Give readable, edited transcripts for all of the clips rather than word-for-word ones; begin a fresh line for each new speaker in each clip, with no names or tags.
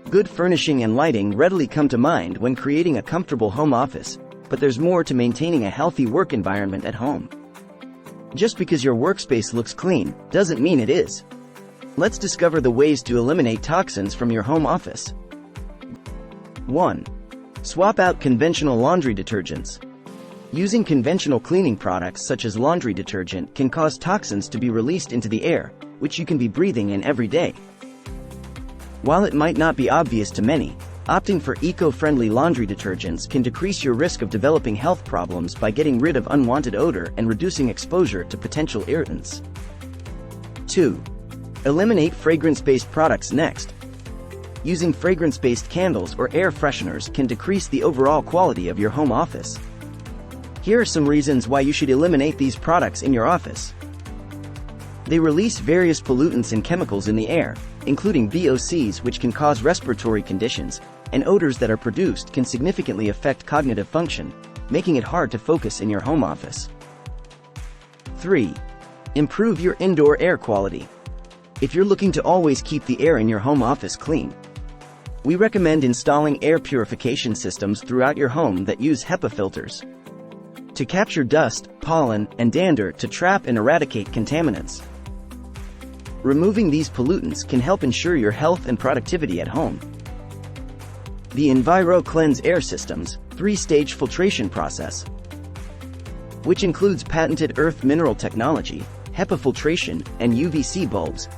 Good furnishing and lighting readily come to mind when creating a comfortable home office, but there's more to maintaining a healthy work environment at home. Just because your workspace looks clean doesn't mean it is. Let's discover the ways to eliminate toxins from your home office. 1. Swap out conventional laundry detergents. Using conventional cleaning products such as laundry detergent can cause toxins to be released into the air, which you can be breathing in every day. While it might not be obvious to many, opting for eco-friendly laundry detergents can decrease your risk of developing health problems by getting rid of unwanted odor and reducing exposure to potential irritants. 2. Eliminate fragrance-based products next. Using fragrance-based candles or air fresheners can decrease the overall quality of your home office. Here are some reasons why you should eliminate these products in your office. They release various pollutants and chemicals in the air, including VOCs, which can cause respiratory conditions, and odors that are produced can significantly affect cognitive function, making it hard to focus in your home office. 3. Improve your indoor air quality. If you're looking to always keep the air in your home office clean, we recommend installing air purification systems throughout your home that use HEPA filters to capture dust, pollen, and dander to trap and eradicate contaminants. Removing these pollutants can help ensure your health and productivity at home. The EnviroKlenz air system's 3-stage filtration process, which includes patented earth mineral technology, HEPA filtration, and UVC bulbs,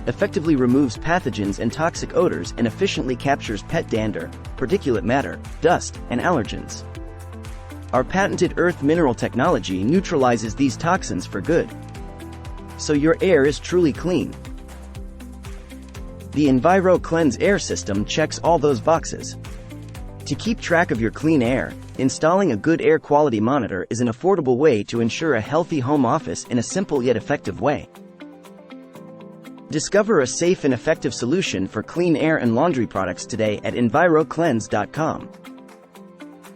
effectively removes pathogens and toxic odors and efficiently captures pet dander, particulate matter, dust, and allergens. Our patented earth mineral technology neutralizes these toxins for good, so your air is truly clean. The EnviroKlenz air system checks all those boxes. To keep track of your clean air, installing a good air quality monitor is an affordable way to ensure a healthy home office in a simple yet effective way. Discover a safe and effective solution for clean air and laundry products today at EnviroKlenz.com.